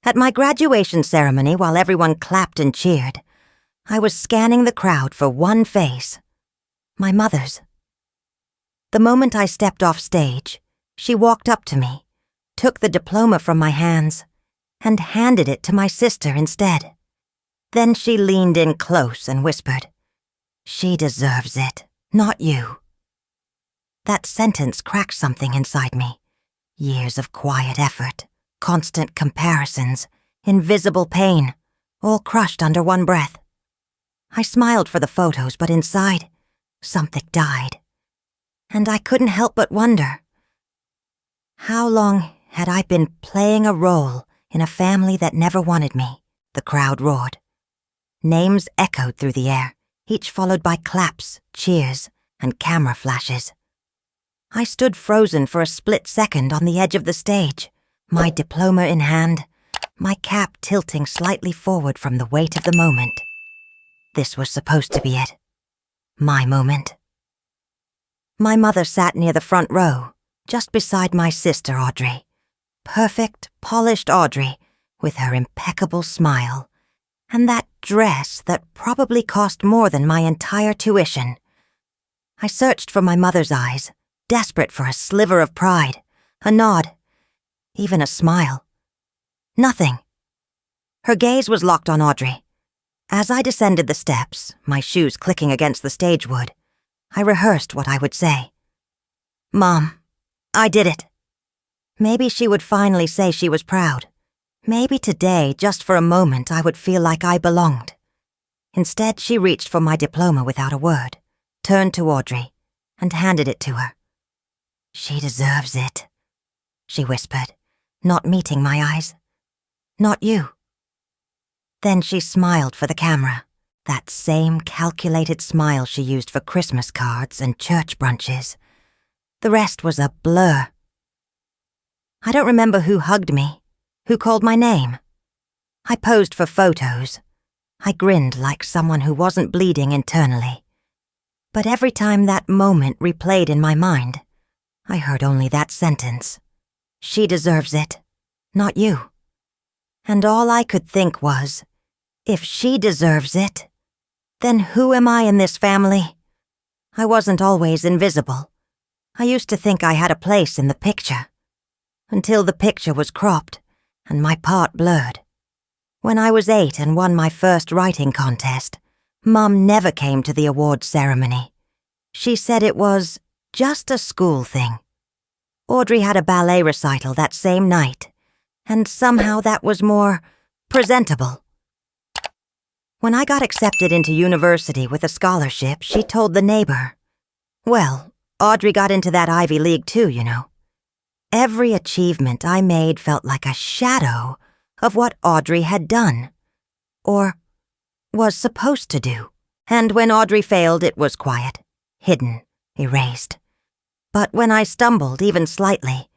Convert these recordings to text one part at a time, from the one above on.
At my graduation ceremony, while everyone clapped and cheered, I was scanning the crowd for one face. My mother's. The moment I stepped off stage, she walked up to me, took the diploma from my hands, and handed it to my sister instead. Then she leaned in close and whispered, "She deserves it, not you." That sentence cracked something inside me. Years of quiet effort, constant comparisons, invisible pain, all crushed under one breath. I smiled for the photos, but inside, something died. And I couldn't help but wonder, how long had I been playing a role in a family that never wanted me? The crowd roared. Names echoed through the air, each followed by claps, cheers, and camera flashes. I stood frozen for a split second on the edge of the stage, my diploma in hand, my cap tilting slightly forward from the weight of the moment. This was supposed to be it. My moment. My mother sat near the front row, just beside my sister Audrey. Perfect, polished Audrey, with her impeccable smile, and that dress that probably cost more than my entire tuition. I searched for my mother's eyes, desperate for a sliver of pride, a nod, even a smile. Nothing. Her gaze was locked on Audrey. As I descended the steps, my shoes clicking against the stage wood, I rehearsed what I would say. "Mom, I did it." Maybe she would finally say she was proud. Maybe today, just for a moment, I would feel like I belonged. Instead, she reached for my diploma without a word, turned to Audrey, and handed it to her. "She deserves it," she whispered, not meeting my eyes. "Not you." Then she smiled for the camera, that same calculated smile she used for Christmas cards and church brunches. The rest was a blur. I don't remember who hugged me, who called my name. I posed for photos. I grinned like someone who wasn't bleeding internally. But every time that moment replayed in my mind, I heard only that sentence. "She deserves it, not you." And all I could think was, if she deserves it, then who am I in this family? I wasn't always invisible. I used to think I had a place in the picture, until the picture was cropped and my part blurred. When I was 8 and won my first writing contest, Mum never came to the awards ceremony. She said it was just a school thing. Audrey had a ballet recital that same night, and somehow that was more presentable. When I got accepted into university with a scholarship, she told the neighbor, "Well, Audrey got into that Ivy League too, you know." Every achievement I made felt like a shadow of what Audrey had done, or was supposed to do. And when Audrey failed, it was quiet, hidden, erased. But when I stumbled even slightly,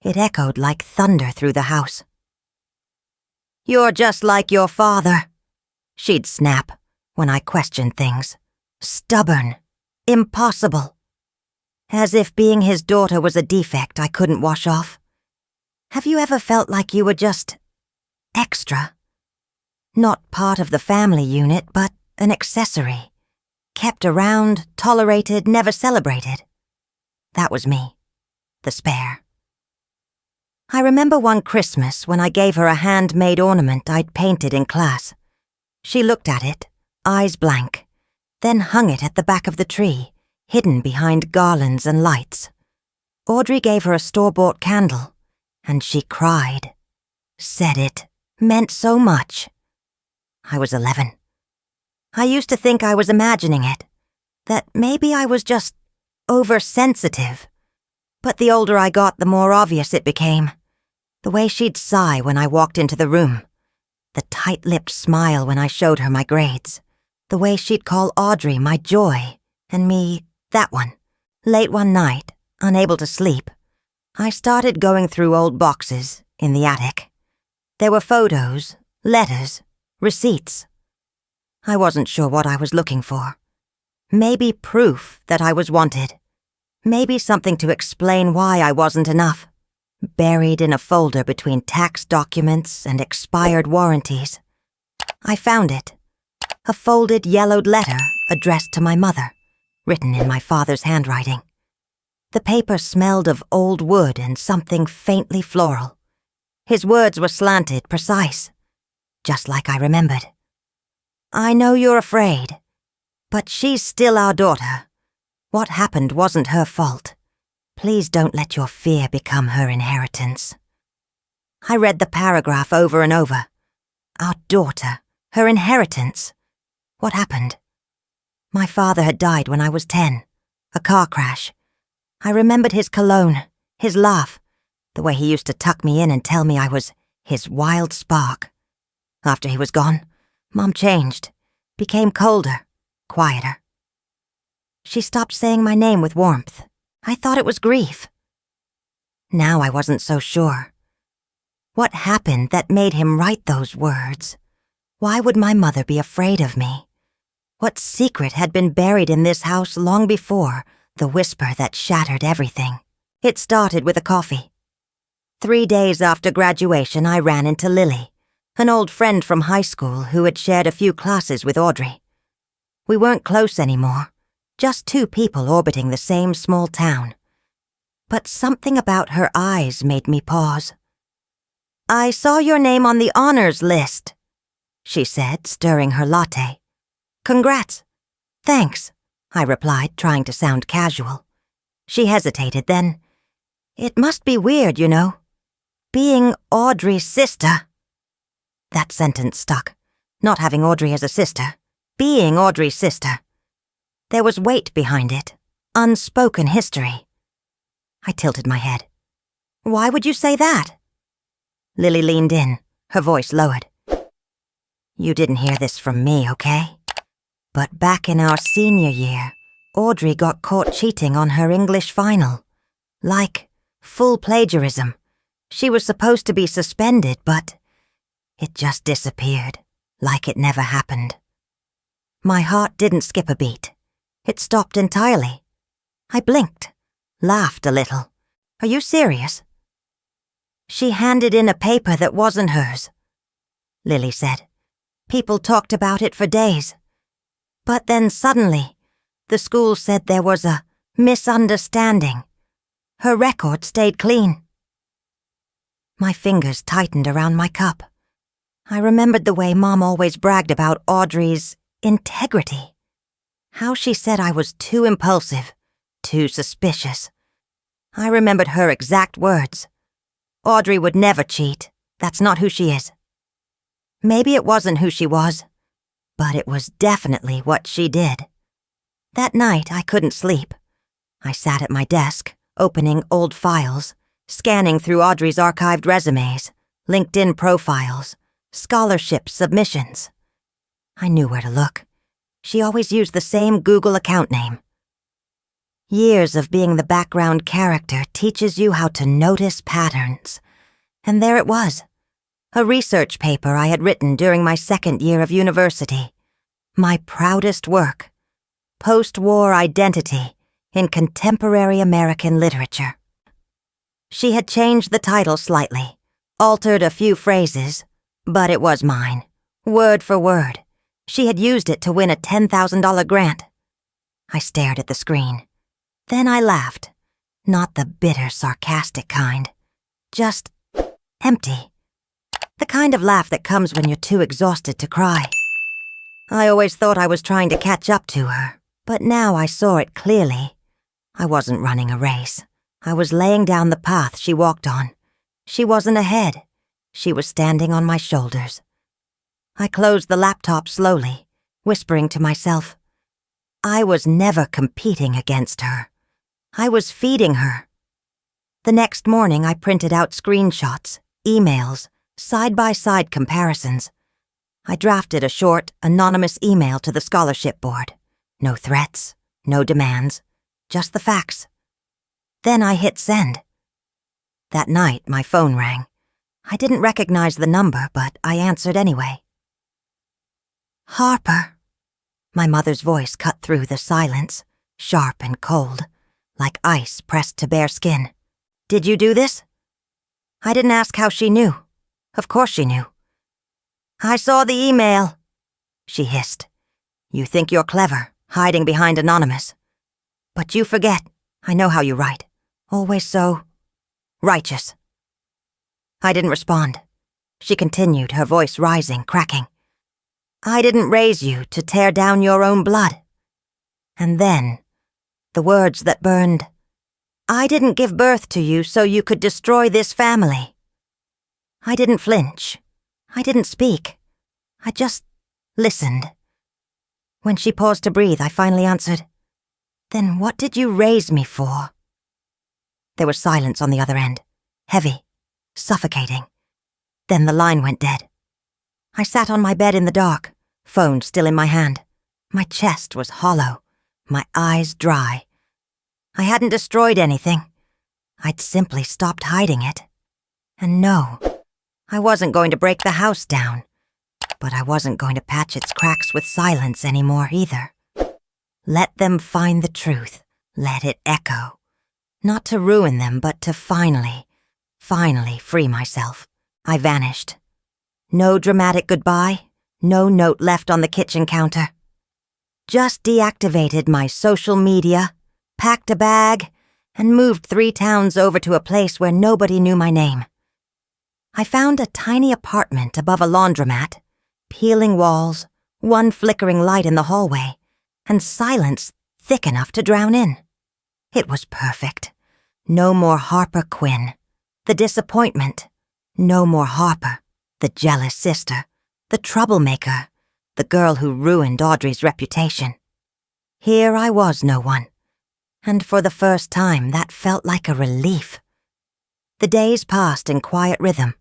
it echoed like thunder through the house. "You're just like your father," she'd snap when I questioned things. Stubborn, impossible. As if being his daughter was a defect I couldn't wash off. Have you ever felt like you were just extra? Not part of the family unit, but an accessory. Kept around, tolerated, never celebrated. That was me, the spare. I remember one Christmas when I gave her a handmade ornament I'd painted in class. She looked at it, eyes blank, then hung it at the back of the tree, hidden behind garlands and lights. Audrey gave her a store-bought candle, and she cried. Said it meant so much. I was 11. I used to think I was imagining it, that maybe I was just oversensitive. But the older I got, the more obvious it became. The way she'd sigh when I walked into the room. The tight-lipped smile when I showed her my grades. The way she'd call Audrey my joy, and me that one. Late one night, unable to sleep, I started going through old boxes in the attic. There were photos, letters, receipts. I wasn't sure what I was looking for. Maybe proof that I was wanted. Maybe something to explain why I wasn't enough. buried in a folder between tax documents and expired warranties. I found it. A folded yellowed letter addressed to my mother, written in my father's handwriting. The paper smelled of old wood and something faintly floral. His words were slanted, precise, just like I remembered. I know you're afraid, but she's still our daughter. What happened wasn't her fault. Please don't let your fear become her inheritance. I read the paragraph over and over. Our daughter, her inheritance. What happened? My father had died when I was 10. A car crash. I remembered his cologne, his laugh, the way he used to tuck me in and tell me I was his wild spark. After he was gone, Mom changed, became colder, quieter. She stopped saying my name with warmth. I thought it was grief. Now I wasn't so sure. What happened that made him write those words? Why would my mother be afraid of me? What secret had been buried in this house long before the whisper that shattered everything? It started with a coffee. 3 days after graduation, I ran into Lily, an old friend from high school who had shared a few classes with Audrey. We weren't close anymore, just 2 people orbiting the same small town. But something about her eyes made me pause. "I saw your name on the honors list," she said, stirring her latte. "Congrats." "Thanks," I replied, trying to sound casual. She hesitated, then, "It must be weird, you know. Being Audrey's sister." That sentence stuck. Not having Audrey as a sister. Being Audrey's sister. There was weight behind it. Unspoken history. I tilted my head. "Why would you say that?" Lily leaned in, her voice lowered. "You didn't hear this from me, okay? But back in our senior year, Audrey got caught cheating on her English final. Like, full plagiarism. She was supposed to be suspended, but it just disappeared, like it never happened." My heart didn't skip a beat. It stopped entirely. I blinked, laughed a little. "Are you serious?" "She handed in a paper that wasn't hers," Lily said. "People talked about it for days. But then suddenly, the school said there was a misunderstanding. Her record stayed clean." My fingers tightened around my cup. I remembered the way Mom always bragged about Audrey's integrity. How she said I was too impulsive, too suspicious. I remembered her exact words. "Audrey would never cheat. That's not who she is." Maybe it wasn't who she was, but it was definitely what she did. That night, I couldn't sleep. I sat at my desk, opening old files, scanning through Audrey's archived resumes, LinkedIn profiles, scholarship submissions. I knew where to look. She always used the same Google account name. Years of being the background character teaches you how to notice patterns. And there it was. A research paper I had written during my 2nd year of university. My proudest work. Post-war identity in contemporary American literature. She had changed the title slightly, altered a few phrases, but it was mine, word for word. She had used it to win a $10,000 grant. I stared at the screen. Then I laughed. Not the bitter, sarcastic kind. Just empty. The kind of laugh that comes when you're too exhausted to cry. I always thought I was trying to catch up to her, but now I saw it clearly. I wasn't running a race. I was laying down the path she walked on. She wasn't ahead. She was standing on my shoulders. I closed the laptop slowly, whispering to myself. I was never competing against her. I was feeding her. The next morning, I printed out screenshots, emails, side-by-side comparisons. I drafted a short, anonymous email to the scholarship board. No threats, no demands, just the facts. Then I hit send. That night, my phone rang. I didn't recognize the number, but I answered anyway. "Harper." My mother's voice cut through the silence, sharp and cold, like ice pressed to bare skin. "Did you do this?" I didn't ask how she knew. Of course she knew. "I saw the email," she hissed. "You think you're clever, hiding behind anonymous. But you forget, I know how you write. Always so righteous." I didn't respond. She continued, her voice rising, cracking. "I didn't raise you to tear down your own blood." And then, the words that burned, "I didn't give birth to you so you could destroy this family." I didn't flinch. I didn't speak. I just listened. When she paused to breathe, I finally answered, "Then what did you raise me for?" There was silence on the other end, heavy, suffocating. Then the line went dead. I sat on my bed in the dark, phone still in my hand. My chest was hollow, my eyes dry. I hadn't destroyed anything. I'd simply stopped hiding it. And no, I wasn't going to break the house down, but I wasn't going to patch its cracks with silence anymore either. Let them find the truth. Let it echo. Not to ruin them, but to finally free myself. I vanished. No dramatic goodbye, no note left on the kitchen counter. Just deactivated my social media, packed a bag, and moved 3 towns over to a place where nobody knew my name. I found a tiny apartment above a laundromat, peeling walls, one flickering light in the hallway, and silence thick enough to drown in. It was perfect. No more Harper Quinn. The disappointment. No more Harper, the jealous sister, the troublemaker, the girl who ruined Audrey's reputation. Here I was no one. And for the first time, that felt like a relief. The days passed in quiet rhythm.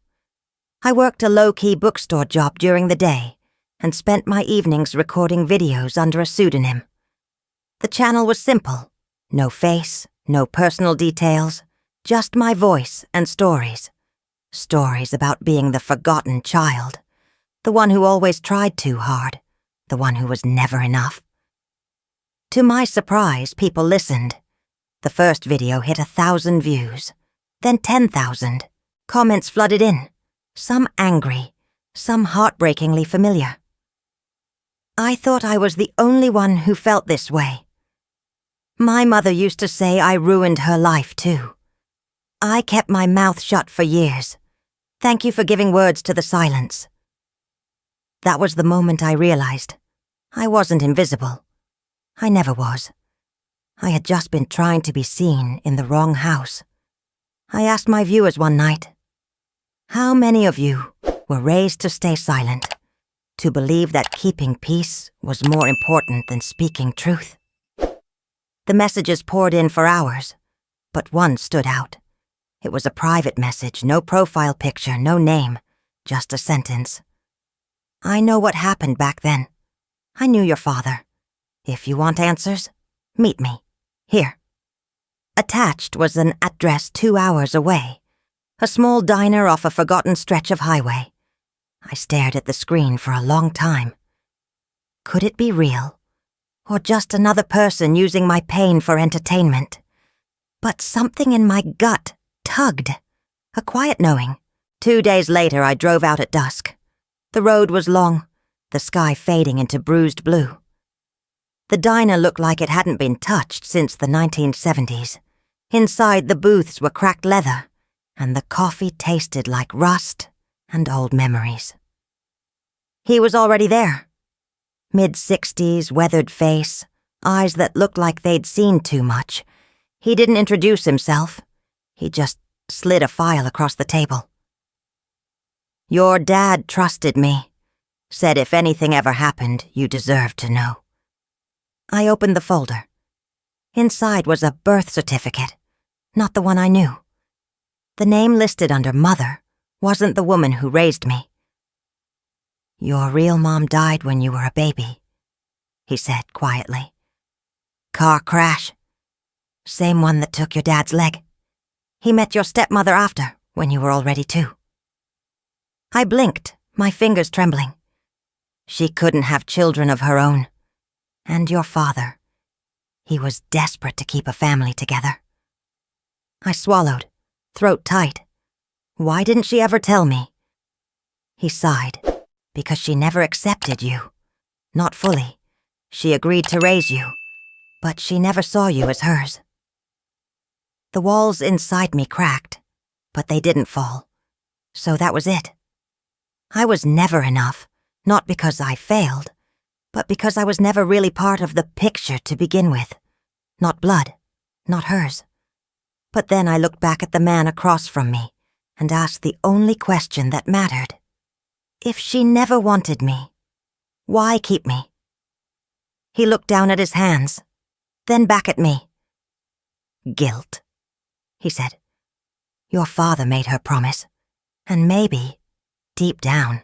I worked a low-key bookstore job during the day and spent my evenings recording videos under a pseudonym. The channel was simple. No face, no personal details, just my voice and stories. Stories about being the forgotten child, the one who always tried too hard, the one who was never enough. To my surprise, people listened. The first video hit 1,000 views, then 10,000. Comments flooded in, some angry, some heartbreakingly familiar. I thought I was the only one who felt this way. My mother used to say I ruined her life too. I kept my mouth shut for years. Thank you for giving words to the silence. That was the moment I realized I wasn't invisible. I never was. I had just been trying to be seen in the wrong house. I asked my viewers one night, how many of you were raised to stay silent, to believe that keeping peace was more important than speaking truth? The messages poured in for hours, but one stood out. It was a private message, no profile picture, no name, just a sentence. I know what happened back then. I knew your father. If you want answers, meet me. Here. Attached was an address 2 hours away, a small diner off a forgotten stretch of highway. I stared at the screen for a long time. Could it be real? Or just another person using my pain for entertainment? But something in my gut tugged. A quiet knowing. 2 days later, I drove out at dusk. The road was long, the sky fading into bruised blue. The diner looked like it hadn't been touched since the 1970s. Inside, the booths were cracked leather, and the coffee tasted like rust and old memories. He was already there. Mid-60s, weathered face, eyes that looked like they'd seen too much. He didn't introduce himself. He just slid a file across the table. Your dad trusted me. Said if anything ever happened, you deserved to know. I opened the folder. Inside was a birth certificate, not the one I knew. The name listed under Mother wasn't the woman who raised me. Your real mom died when you were a baby, he said quietly. Car crash. Same one that took your dad's leg. He met your stepmother after, when you were already 2. I blinked, my fingers trembling. She couldn't have children of her own. And your father. He was desperate to keep a family together. I swallowed, throat tight. Why didn't she ever tell me?" He sighed. "Because she never accepted you. Not fully. She agreed to raise you, but she never saw you as hers." The walls inside me cracked, but they didn't fall. So that was it. I was never enough, not because I failed, but because I was never really part of the picture to begin with. Not blood, not hers. But then I looked back at the man across from me and asked the only question that mattered. If she never wanted me, why keep me? He looked down at his hands, then back at me. "Guilt," he said. "Your father made her promise, and maybe, deep down,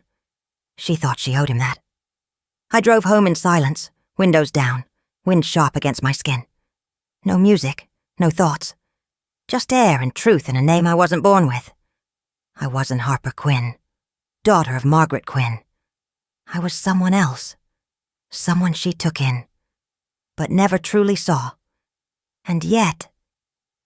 she thought she owed him that." I drove home in silence, windows down, wind sharp against my skin. No music, no thoughts. Just air and truth in a name I wasn't born with. I wasn't Harper Quinn, daughter of Margaret Quinn. I was someone else, someone she took in, but never truly saw. And yet,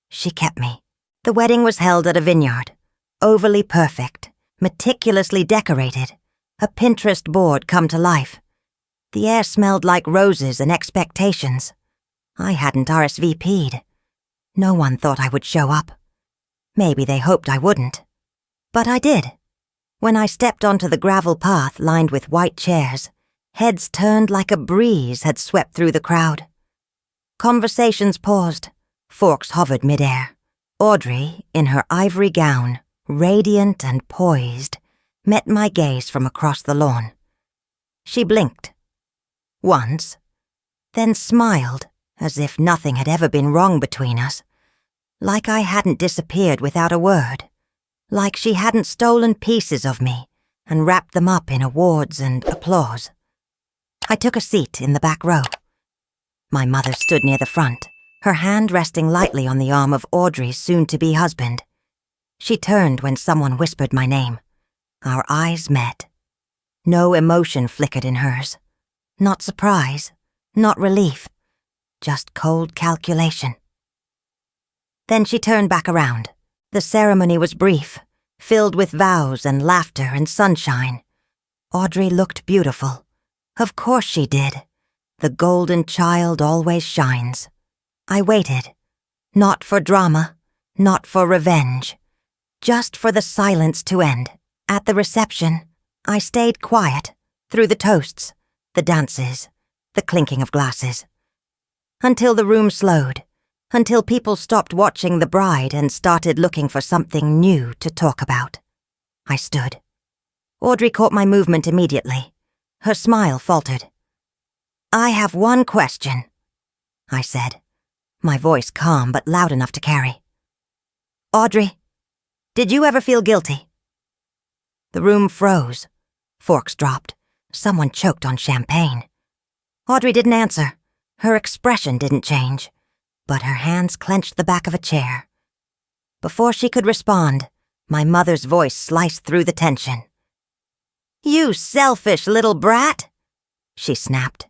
she kept me. The wedding was held at a vineyard, overly perfect, meticulously decorated, a Pinterest board come to life. The air smelled like roses and expectations. I hadn't RSVP'd. No one thought I would show up. Maybe they hoped I wouldn't. But I did. When I stepped onto the gravel path lined with white chairs, heads turned like a breeze had swept through the crowd. Conversations paused, forks hovered midair. Audrey, in her ivory gown, radiant and poised, met my gaze from across the lawn. She blinked. Once, then smiled as if nothing had ever been wrong between us, like I hadn't disappeared without a word, like she hadn't stolen pieces of me and wrapped them up in awards and applause. I took a seat in the back row. My mother stood near the front, her hand resting lightly on the arm of Audrey's soon-to-be husband. She turned when someone whispered my name. Our eyes met. No emotion flickered in hers. Not surprise, not relief, just cold calculation. Then she turned back around. The ceremony was brief, filled with vows and laughter and sunshine. Audrey looked beautiful. Of course she did. The golden child always shines. I waited. Not for drama, not for revenge. Just for the silence to end. At the reception, I stayed quiet, through the toasts, the dances, the clinking of glasses. Until the room slowed, until people stopped watching the bride and started looking for something new to talk about. I stood. Audrey caught my movement immediately. Her smile faltered. "I have one question," I said, my voice calm but loud enough to carry. "Audrey, did you ever feel guilty?" The room froze. Forks dropped. Someone choked on champagne. Audrey didn't answer. Her expression didn't change, but her hands clenched the back of a chair. Before she could respond, my mother's voice sliced through the tension. "You selfish little brat," she snapped.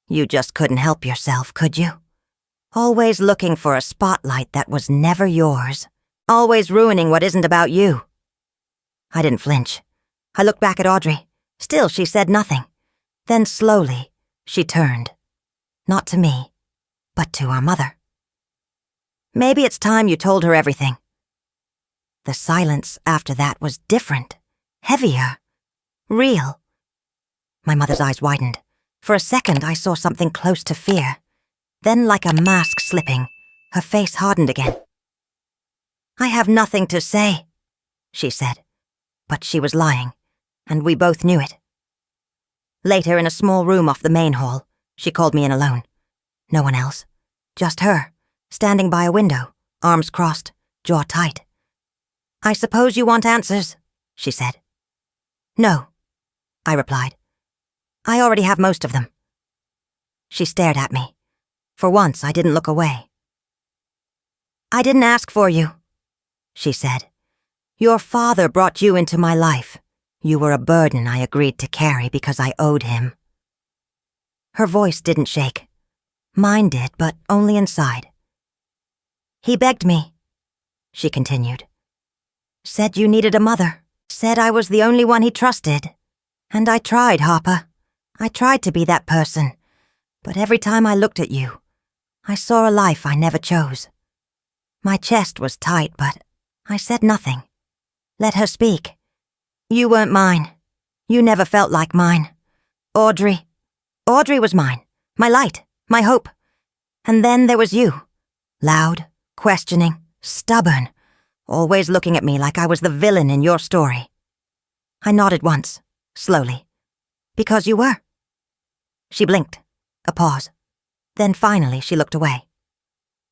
"You just couldn't help yourself, could you? Always looking for a spotlight that was never yours. Always ruining what isn't about you." I didn't flinch. I looked back at Audrey. Still, she said nothing. Then slowly, she turned. Not to me, but to our mother. "Maybe it's time you told her everything." The silence after that was different, heavier, real. My mother's eyes widened. For a second, I saw something close to fear. Then, like a mask slipping, her face hardened again. "I have nothing to say," she said. But she was lying, and we both knew it. Later, in a small room off the main hall, she called me in alone. No one else. Just her, standing by a window, arms crossed, jaw tight. "I suppose you want answers," she said. "No," I replied. "I already have most of them." She stared at me. For once, I didn't look away. "I didn't ask for you," she said. "Your father brought you into my life. You were a burden I agreed to carry because I owed him." Her voice didn't shake. Mine did, but only inside. "He begged me," she continued. Said you needed a mother. Said I was the only one he trusted. And I tried, Harper. I tried to be that person. But every time I looked at you, I saw a life I never chose. My chest was tight, but I said nothing. Let her speak. You weren't mine. You never felt like mine. Audrey was mine. My light. My hope. And then there was you. Loud, questioning, stubborn, always looking at me like I was the villain in your story. I nodded once, slowly. Because you were. She blinked. A pause. Then finally she looked away.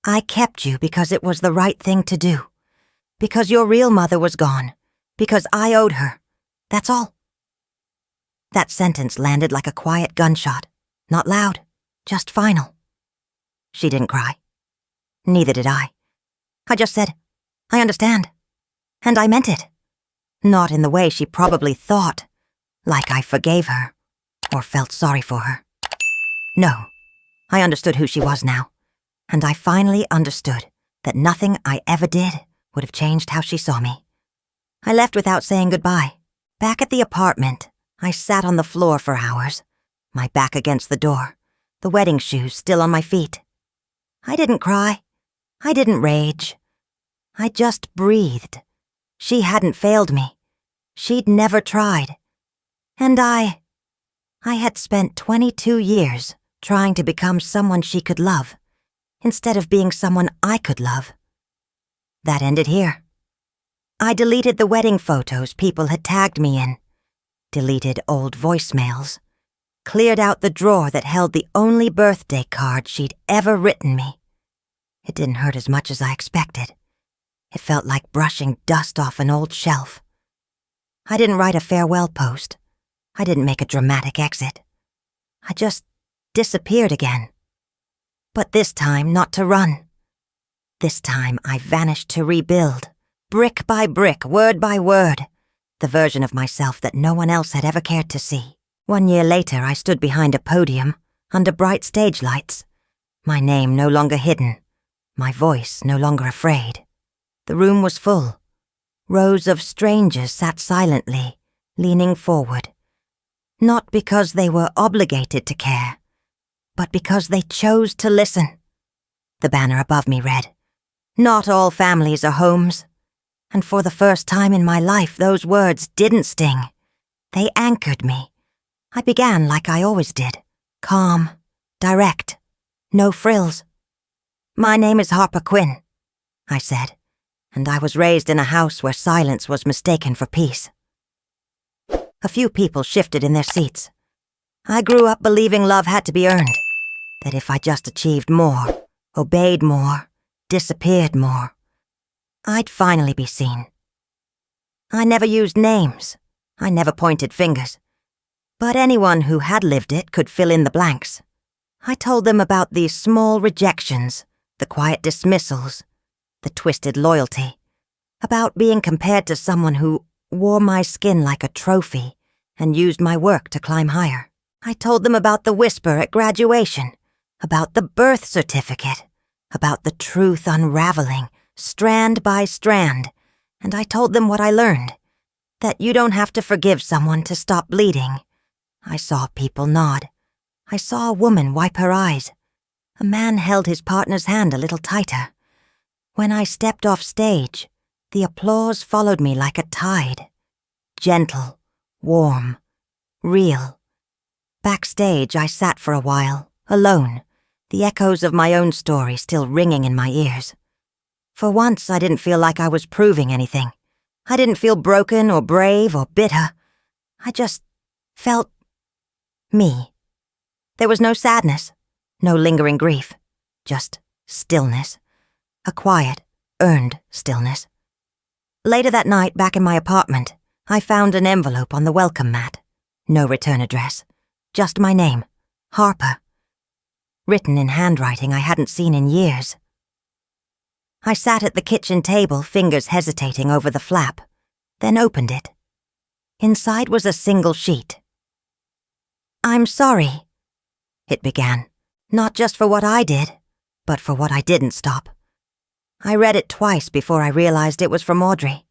I kept you because it was the right thing to do. Because your real mother was gone. Because I owed her. That's all. That sentence landed like a quiet gunshot. Not loud, just final. She didn't cry. Neither did I. I just said, I understand. And I meant it. Not in the way she probably thought, like I forgave her, or felt sorry for her. No, I understood who she was now, and I finally understood that nothing I ever did would have changed how she saw me. I left without saying goodbye. Back at the apartment, I sat on the floor for hours, my back against the door, the wedding shoes still on my feet. I didn't cry. I didn't rage. I just breathed. She hadn't failed me. She'd never tried. And I had spent 22 years trying to become someone she could love, instead of being someone I could love. That ended here. I deleted the wedding photos people had tagged me in, deleted old voicemails, cleared out the drawer that held the only birthday card she'd ever written me. It didn't hurt as much as I expected. It felt like brushing dust off an old shelf. I didn't write a farewell post. I didn't make a dramatic exit. I just disappeared again. But this time, not to run. This time, I vanished to rebuild, brick by brick, word by word, the version of myself that no one else had ever cared to see. 1 year later, I stood behind a podium, under bright stage lights, my name no longer hidden, my voice no longer afraid. The room was full. Rows of strangers sat silently, leaning forward. Not because they were obligated to care, but because they chose to listen. The banner above me read, "Not all families are homes." And for the first time in my life, those words didn't sting. They anchored me. I began like I always did, calm, direct, no frills. "My name is Harper Quinn," I said, and I was raised in a house where silence was mistaken for peace. A few people shifted in their seats. I grew up believing love had to be earned, that if I just achieved more, obeyed more, disappeared more, I'd finally be seen. I never used names. I never pointed fingers. But anyone who had lived it could fill in the blanks. I told them about the small rejections, the quiet dismissals, the twisted loyalty, about being compared to someone who wore my skin like a trophy and used my work to climb higher. I told them about the whisper at graduation, about the birth certificate, about the truth unraveling, strand by strand, and I told them what I learned, that you don't have to forgive someone to stop bleeding. I saw people nod. I saw a woman wipe her eyes. A man held his partner's hand a little tighter. When I stepped off stage, the applause followed me like a tide. Gentle, warm, real. Backstage, I sat for a while, alone, the echoes of my own story still ringing in my ears. For once, I didn't feel like I was proving anything. I didn't feel broken or brave or bitter. I just felt me. There was no sadness, no lingering grief, just stillness. A quiet, earned stillness. Later that night, back in my apartment, I found an envelope on the welcome mat. No return address. Just my name, Harper. Written in handwriting I hadn't seen in years. I sat at the kitchen table, fingers hesitating over the flap, then opened it. Inside was a single sheet. "I'm sorry," it began, not just for what I did, but for what I didn't stop. I read it twice before I realized it was from Audrey.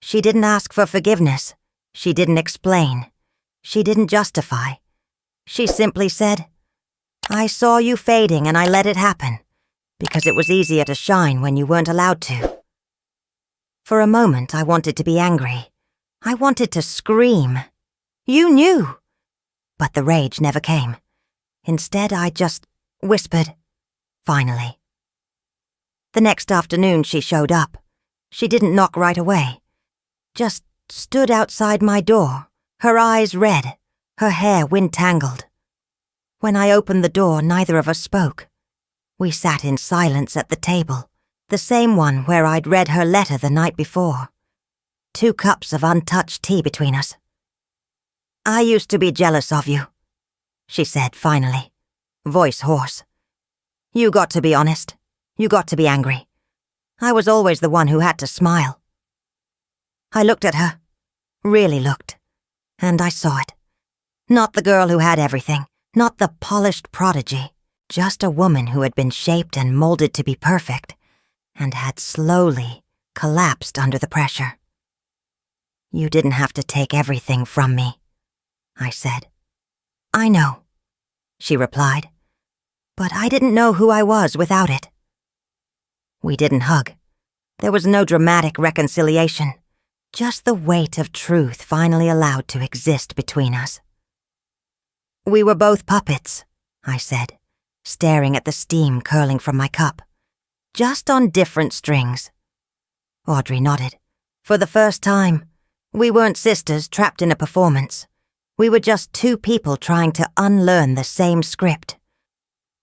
She didn't ask for forgiveness. She didn't explain. She didn't justify. She simply said, "I saw you fading and I let it happen, because it was easier to shine when you weren't allowed to." For a moment, I wanted to be angry. I wanted to scream. "You knew!" But the rage never came. Instead, I just whispered, "Finally." The next afternoon, she showed up. She didn't knock right away. Just stood outside my door, her eyes red, her hair wind-tangled. When I opened the door, neither of us spoke. We sat in silence at the table, the same one where I'd read her letter the night before. 2 cups of untouched tea between us. "I used to be jealous of you," she said finally, voice hoarse. "You got to be honest. You got to be angry. I was always the one who had to smile." I looked at her, really looked, and I saw it. Not the girl who had everything, not the polished prodigy, just a woman who had been shaped and molded to be perfect, and had slowly collapsed under the pressure. "You didn't have to take everything from me," I said. "I know," she replied, "but I didn't know who I was without it." We didn't hug. There was no dramatic reconciliation, just the weight of truth finally allowed to exist between us. "We were both puppets," I said, staring at the steam curling from my cup, "just on different strings." Audrey nodded. For the first time, we weren't sisters trapped in a performance. We were just 2 people trying to unlearn the same script.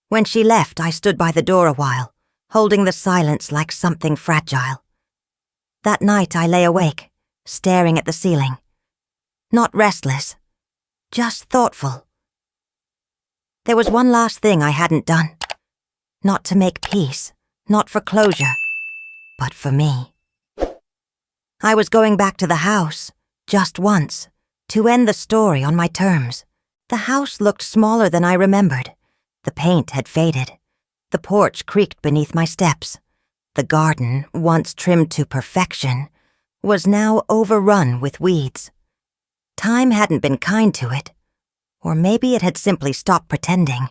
When she left, I stood by the door a while, holding the silence like something fragile. That night I lay awake, staring at the ceiling. Not restless, just thoughtful. There was one last thing I hadn't done. Not to make peace, not for closure, but for me. I was going back to the house, just once, to end the story on my terms. The house looked smaller than I remembered. The paint had faded. The porch creaked beneath my steps. The garden, once trimmed to perfection, was now overrun with weeds. Time hadn't been kind to it, or maybe it had simply stopped pretending.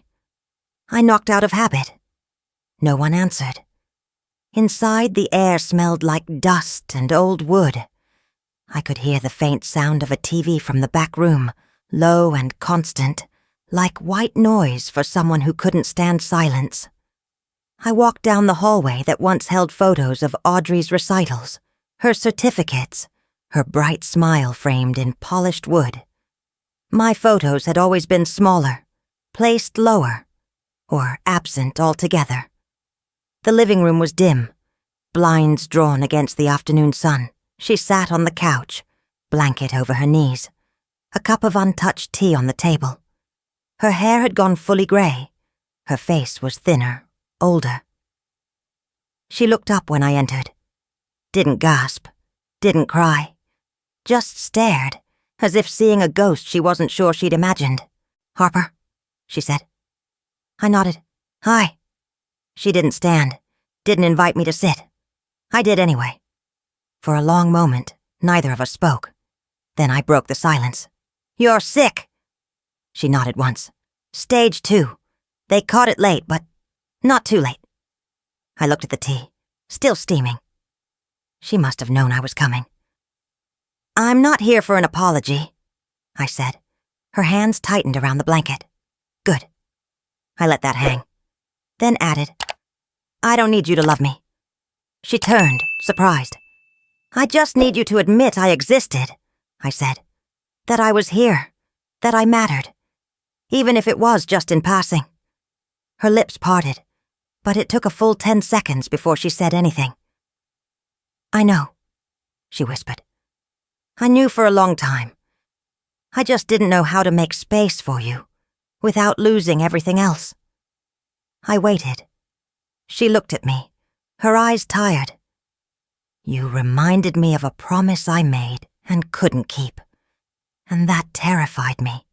I knocked out of habit. No one answered. Inside, the air smelled like dust and old wood. I could hear the faint sound of a TV from the back room, low and constant, like white noise for someone who couldn't stand silence. I walked down the hallway that once held photos of Audrey's recitals, her certificates, her bright smile framed in polished wood. My photos had always been smaller, placed lower, or absent altogether. The living room was dim, blinds drawn against the afternoon sun. She sat on the couch, blanket over her knees, a cup of untouched tea on the table. Her hair had gone fully gray. Her face was thinner, older. She looked up when I entered. Didn't gasp, didn't cry, just stared, as if seeing a ghost she wasn't sure she'd imagined. "Harper," she said. I nodded. "Hi." She didn't stand, didn't invite me to sit. I did anyway. For a long moment, neither of us spoke. Then I broke the silence. "You're sick." She nodded once. "Stage 2. They caught it late, but not too late." I looked at the tea, still steaming. She must have known I was coming. "I'm not here for an apology," I said. Her hands tightened around the blanket. "Good." I let that hang. Then added, "I don't need you to love me." She turned, surprised. "I just need you to admit I existed," I said. "That I was here, that I mattered, even if it was just in passing." Her lips parted, but it took a full 10 seconds before she said anything. "I know," she whispered. "I knew for a long time. I just didn't know how to make space for you, without losing everything else." I waited. She looked at me, her eyes tired. "You reminded me of a promise I made and couldn't keep, and that terrified me."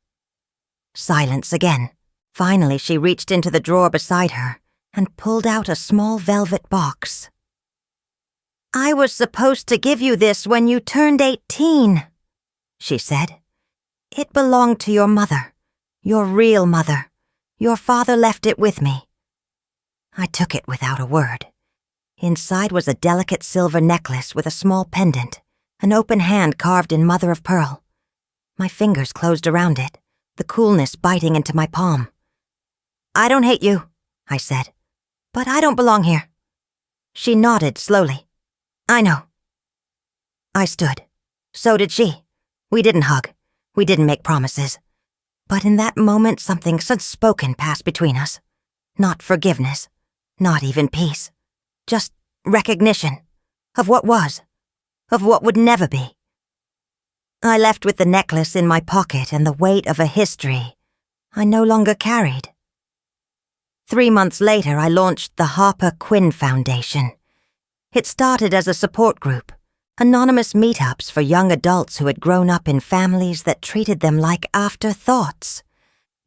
Silence again. Finally, she reached into the drawer beside her and pulled out a small velvet box. I was supposed to give you this when you turned 18, she said. It belonged to your mother, your real mother. Your father left it with me. I took it without a word. Inside was a delicate silver necklace with a small pendant, an open hand carved in mother of pearl. My fingers closed around it, the coolness biting into my palm. I don't hate you, I said, but I don't belong here. She nodded slowly. I know. I stood. So did she. We didn't hug. We didn't make promises. But in that moment, something unspoken passed between us. Not forgiveness. Not even peace. Just recognition. Of what was. Of what would never be. I left with the necklace in my pocket and the weight of a history I no longer carried. 3 months later, I launched the Harper Quinn Foundation. It started as a support group, anonymous meetups for young adults who had grown up in families that treated them like afterthoughts.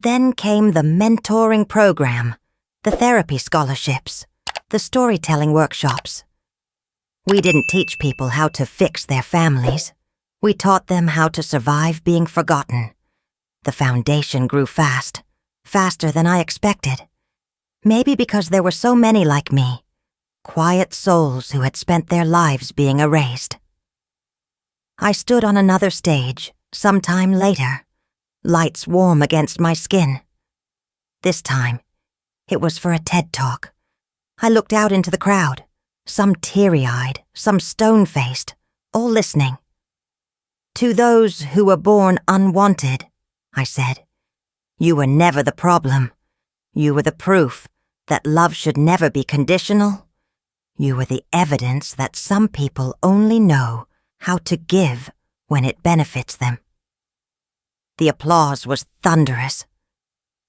Then came the mentoring program, the therapy scholarships, the storytelling workshops. We didn't teach people how to fix their families. We taught them how to survive being forgotten. The foundation grew fast, faster than I expected. Maybe because there were so many like me, quiet souls who had spent their lives being erased. I stood on another stage, some time later, lights warm against my skin. This time, it was for a TED Talk. I looked out into the crowd, some teary-eyed, some stone-faced, all listening. To those who were born unwanted, I said, you were never the problem. You were the proof that love should never be conditional. You were the evidence that some people only know how to give when it benefits them. The applause was thunderous.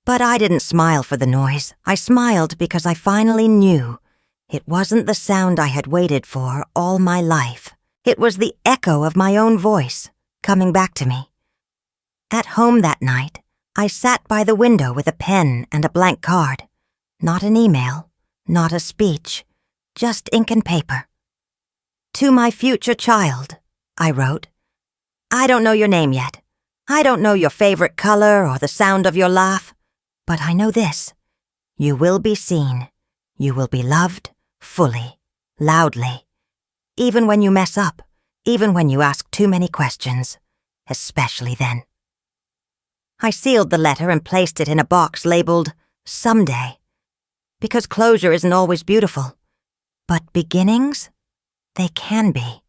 But I didn't smile for the noise. I smiled because I finally knew it wasn't the sound I had waited for all my life. It was the echo of my own voice coming back to me. At home that night, I sat by the window with a pen and a blank card. Not an email, not a speech, just ink and paper. To my future child, I wrote, I don't know your name yet. I don't know your favorite color or the sound of your laugh, but I know this. You will be seen. You will be loved fully, loudly. Even when you mess up, even when you ask too many questions, especially then. I sealed the letter and placed it in a box labeled Someday, because closure isn't always beautiful, but beginnings, they can be.